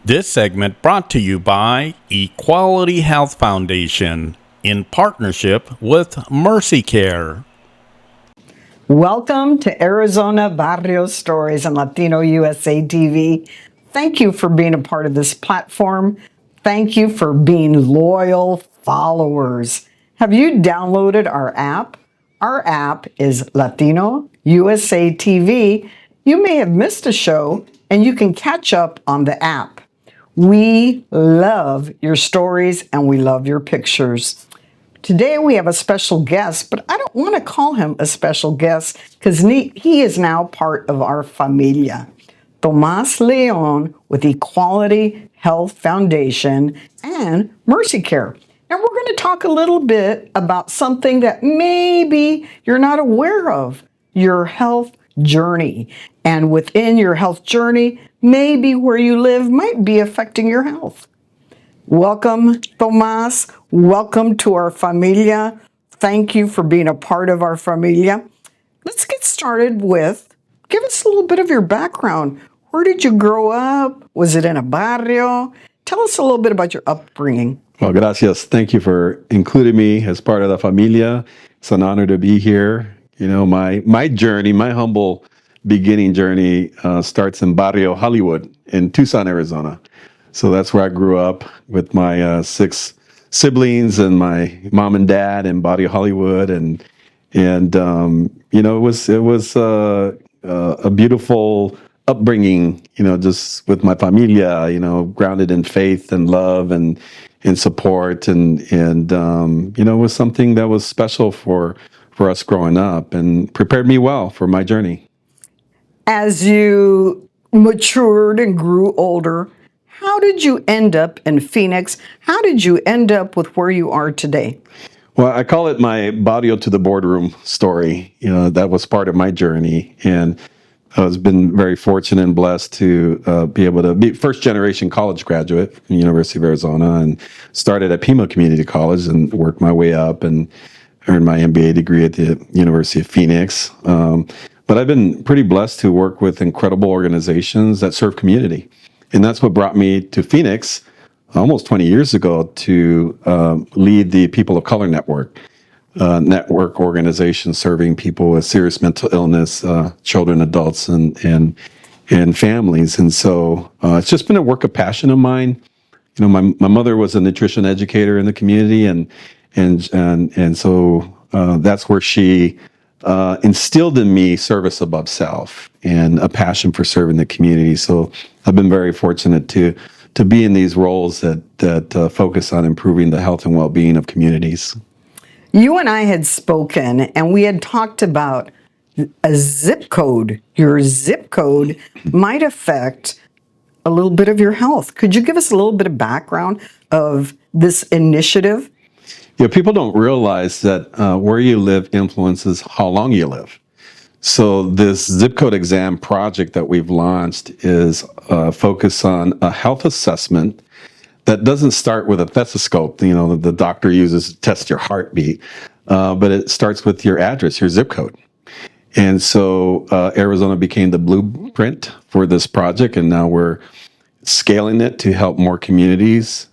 This segment brought to you by Equality Health Foundation in partnership with Mercy Care. Welcome to Arizona Barrio Stories on Latino USA TV. Thank you for being a part of this platform. Thank you for being loyal followers. Have you downloaded our app? Our app is Latino USA TV. You may have missed a show and you can catch up on the app. We love your stories and we love your pictures. Today we have a special guest, but I don't want to call him a special guest because he is now part of our familia. Tomas Leon with Equality Health Foundation and Mercy Care. And we're going to talk a little bit about something that maybe you're not aware of, your health journey. And within your health journey, maybe where you live might be affecting your health. Welcome, Tomas. Welcome to our familia. Thank you for being a part of our familia. Let's get started with, give us a little bit of your background. Where did you grow up? Was it in a barrio? Tell us a little bit about your upbringing. Well, gracias. Thank you for including me as part of the familia. It's an honor to be here. You know, my journey, my humble beginning journey starts in Barrio Hollywood in Tucson, Arizona. So that's where I grew up with my 6 siblings and my mom and dad in Barrio Hollywood, and you know, it was a beautiful upbringing. You know, just with my familia. You know, grounded in faith and love and support, and you know, it was something that was special for us growing up and prepared me well for my journey. As you matured and grew older, how did you end up in Phoenix? How did you end up with where you are today? Well, I call it my barrio to the boardroom story. You know, that was part of my journey. And I was been very fortunate and blessed to be able to be first generation college graduate from the University of Arizona, and started at Pima Community College and worked my way up and earned my MBA degree at the University of Phoenix. But I've been pretty blessed to work with incredible organizations that serve community. And that's what brought me to Phoenix almost 20 years ago to lead the People of Color Network organization serving people with serious mental illness, children, adults, and families. And so it's just been a work of passion of mine. You know, my mother was a nutrition educator in the community, and so that's where she instilled in me service above self and a passion for serving the community. So I've been very fortunate to be in these roles that focus on improving the health and well-being of communities. You and I had spoken, and we had talked about a zip code. Your zip code might affect a little bit of your health. Could you give us a little bit of background of this initiative? Yeah, people don't realize that where you live influences how long you live. So this zip code exam project that we've launched is focused on a health assessment that doesn't start with a stethoscope, you know, that the doctor uses to test your heartbeat, but it starts with your address, your zip code. And so Arizona became the blueprint for this project, and now we're scaling it to help more communities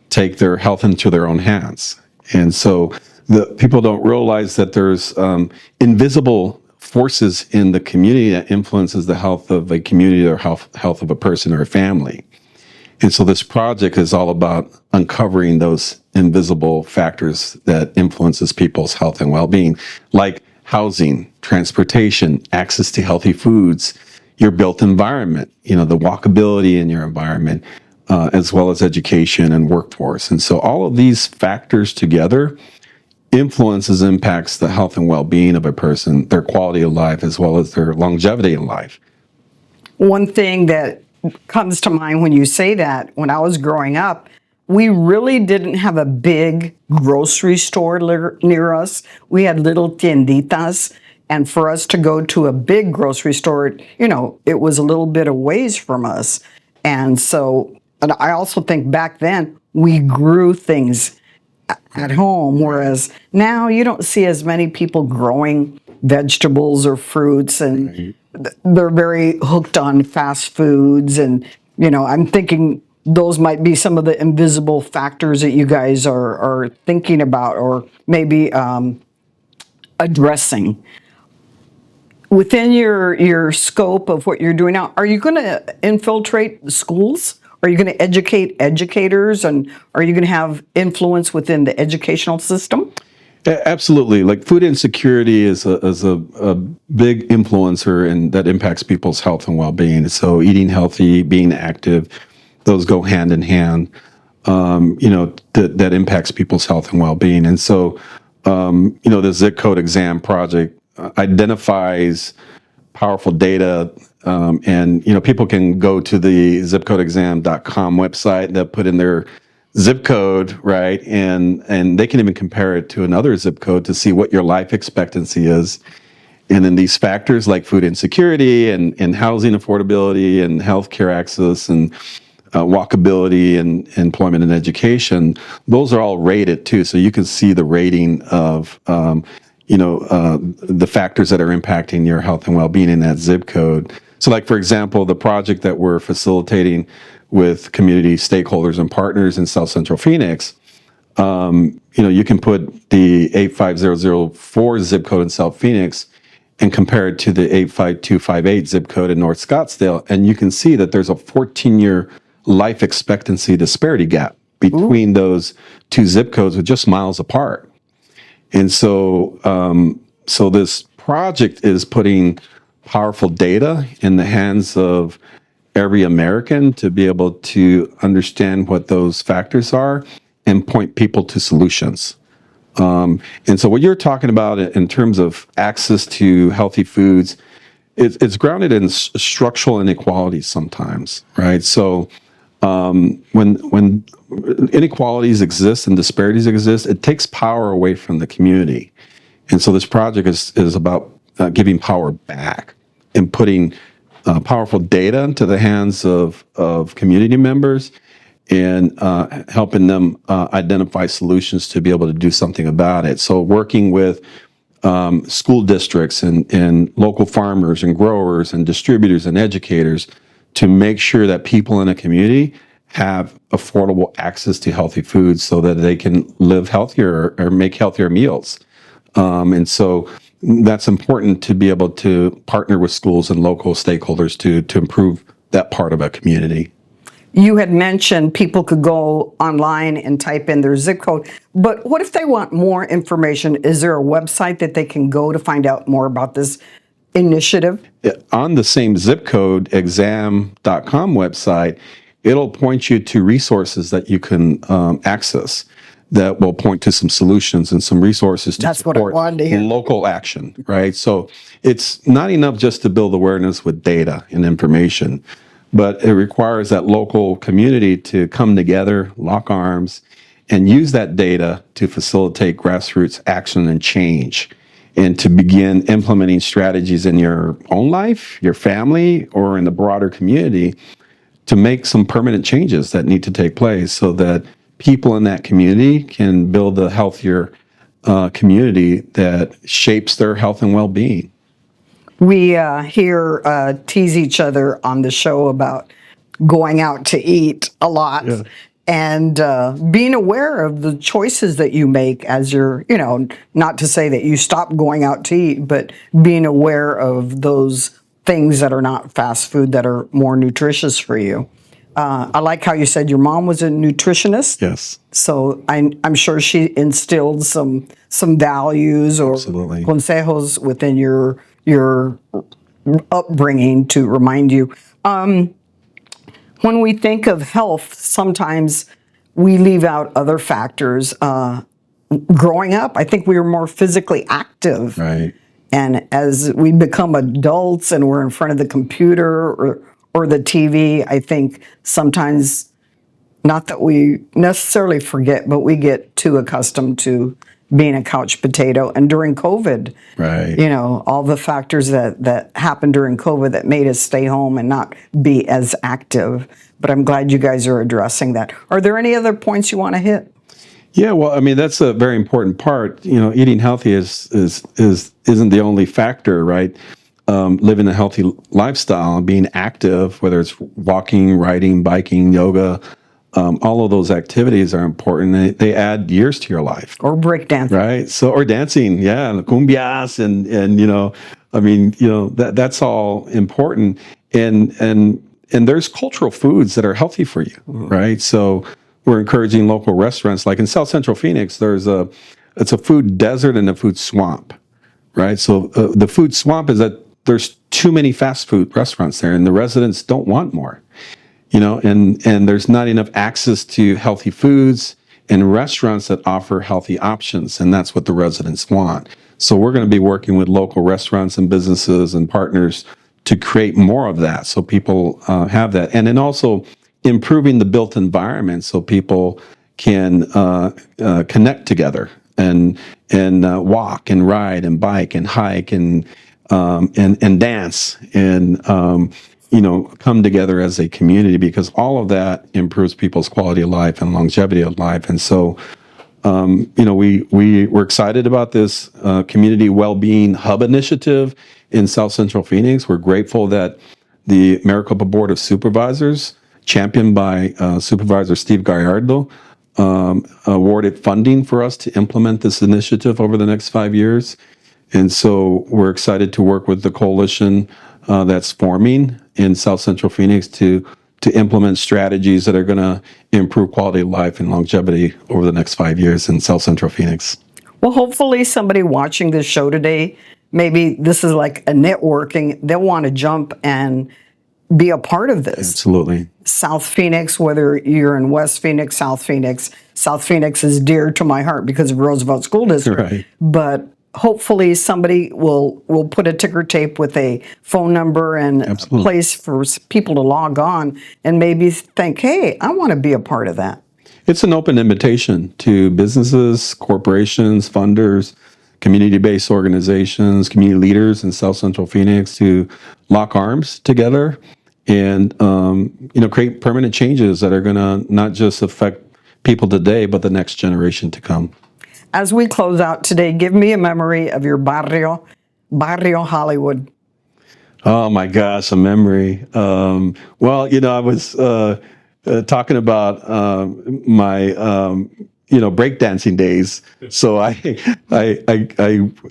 take their health into their own hands. And so the people don't realize that there's invisible forces in the community that influences the health of a community or health of a person or a family. And so this project is all about uncovering those invisible factors that influences people's health and well-being, like housing, transportation, access to healthy foods, your built environment, you know, the walkability in your environment, as well as education and workforce. And so all of these factors together impacts the health and well-being of a person, their quality of life, as well as their longevity in life. One thing that comes to mind when you say that, when I was growing up, we really didn't have a big grocery store near us. We had little tienditas, and for us to go to a big grocery store, you know, it was a little bit of ways from us. And so, and I also think back then we grew things at home, whereas now you don't see as many people growing vegetables or fruits, and they're very hooked on fast foods and I'm thinking those might be some of the invisible factors that you guys are thinking about, or maybe addressing. Within your scope of what you're doing now, are you going to infiltrate the schools? Are you going to educate educators, and are you going to have influence within the educational system? Absolutely. Like food insecurity is a big influencer and that impacts people's health and well-being. So eating healthy, being active, those go hand in hand. That impacts people's health and well-being. And so, the zip code exam project identifies powerful data, and people can go to the zipcodeexam.com website. They'll put in their zip code, right, and they can even compare it to another zip code to see what your life expectancy is. And then these factors like food insecurity and housing affordability and healthcare access and walkability and employment and education, those are all rated too. So you can see the rating of the factors that are impacting your health and well-being in that zip code. So like, for example, the project that we're facilitating with community stakeholders and partners in South Central Phoenix, you can put the 85004 zip code in South Phoenix and compare it to the 85258 zip code in North Scottsdale, and you can see that there's a 14-year life expectancy disparity gap between those two zip codes with just miles apart. And so, this project is putting powerful data in the hands of every American to be able to understand what those factors are and point people to solutions. And so what you're talking about in terms of access to healthy foods, it's grounded in structural inequalities sometimes, right? So when inequalities exist and disparities exist, it takes power away from the community. And so this project is about giving power back and putting powerful data into the hands of community members and helping them identify solutions to be able to do something about it. So working with school districts and local farmers and growers and distributors and educators to make sure that people in a community have affordable access to healthy foods so that they can live healthier or make healthier meals. And so that's important to be able to partner with schools and local stakeholders to improve that part of a community. You had mentioned people could go online and type in their zip code, but what if they want more information? Is there a website that they can go to find out more about this initiative? On the same zip code exam.com website, it'll point you to resources that you can access that will point to some solutions and some resources to That's what I support wanted to hear. local action, right? So it's not enough just to build awareness with data and information, but it requires that local community to come together, lock arms, and use that data to facilitate grassroots action and change, and to begin implementing strategies in your own life, your family, or in the broader community to make some permanent changes that need to take place so that people in that community can build a healthier community that shapes their health and well-being. We here tease each other on the show about going out to eat a lot. Yeah. And being aware of the choices that you make as you're, not to say that you stop going out to eat, but being aware of those things that are not fast food that are more nutritious for you. I like how you said your mom was a nutritionist. Yes. So I'm sure she instilled some values or Absolutely. consejos within your upbringing to remind you. When we think of health, sometimes we leave out other factors. Growing up, I think we were more physically active. Right. And as we become adults and we're in front of the computer or the TV, I think sometimes, not that we necessarily forget, but we get too accustomed to being a couch potato. And during COVID, Right. all the factors that happened during COVID that made us stay home and not be as active. But I'm glad you guys are addressing that. Are there any other points you want to hit? Yeah, well, I mean, that's a very important part. Eating healthy isn't the only factor, right? living a healthy lifestyle, being active, whether it's walking, riding, biking, yoga, all of those activities are important. They add years to your life. Or breakdancing. Right. So, or dancing. Yeah. The cumbias and, that's all important. And there's cultural foods that are healthy for you. Right. So we're encouraging local restaurants, like in South Central Phoenix, it's a food desert and a food swamp. Right. So the food swamp is that there's too many fast food restaurants there and the residents don't want more. And there's not enough access to healthy foods and restaurants that offer healthy options, and that's what the residents want. So we're going to be working with local restaurants and businesses and partners to create more of that, so people have that, and then also improving the built environment so people can connect together and walk and ride and bike and hike and dance and come together as a community, because all of that improves people's quality of life and longevity of life. And so, we're excited about this community well-being hub initiative in South Central Phoenix. We're grateful that the Maricopa Board of Supervisors, championed by Supervisor Steve Gallardo, awarded funding for us to implement this initiative over the next 5 years. And so we're excited to work with the coalition that's forming in South Central Phoenix to implement strategies that are going to improve quality of life and longevity over the next 5 years in South Central Phoenix. Well, hopefully somebody watching this show today, maybe this is like a networking, they'll want to jump and be a part of this. Absolutely. South Phoenix, whether you're in West Phoenix, South Phoenix is dear to my heart because of Roosevelt School District. Right. But hopefully somebody will put a ticker tape with a phone number and Absolutely. a place for people to log on and maybe think, hey, I want to be a part of that. It's an open invitation to businesses, corporations, funders, community-based organizations, community leaders in South Central Phoenix to lock arms together and create permanent changes that are going to not just affect people today, but the next generation to come. As we close out today, give me a memory of your Barrio Hollywood. Oh my gosh, a memory. I was talking about my breakdancing days. So I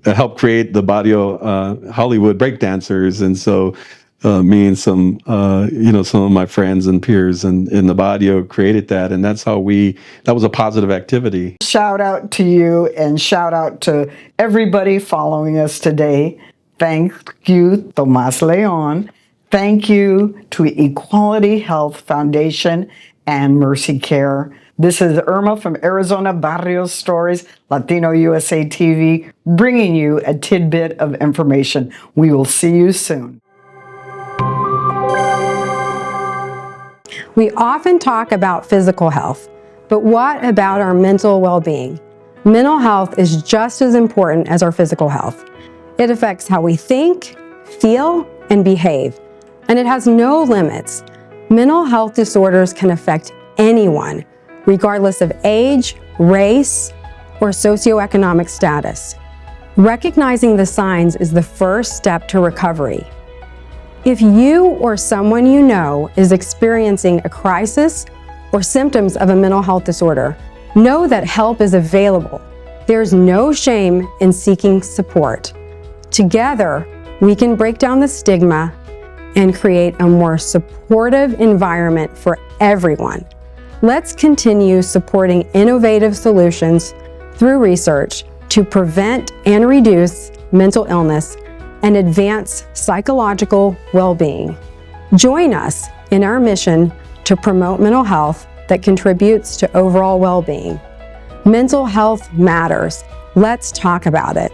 helped create the Barrio Hollywood breakdancers, and so me and some of my friends and peers in the barrio created that, and that's how that was a positive activity. Shout out to you and shout out to everybody following us today. Thank you, Tomas Leon. Thank you to Equality Health Foundation and Mercy Care. This is Irma from Arizona Barrio Stories, Latino USA TV, bringing you a tidbit of information. We will see you soon. We often talk about physical health, but what about our mental well-being? Mental health is just as important as our physical health. It affects how we think, feel, and behave, and it has no limits. Mental health disorders can affect anyone, regardless of age, race, or socioeconomic status. Recognizing the signs is the first step to recovery. If you or someone you know is experiencing a crisis or symptoms of a mental health disorder, know that help is available. There's no shame in seeking support. Together, we can break down the stigma and create a more supportive environment for everyone. Let's continue supporting innovative solutions through research to prevent and reduce mental illness and advance psychological well-being. Join us in our mission to promote mental health that contributes to overall well-being. Mental health matters. Let's talk about it.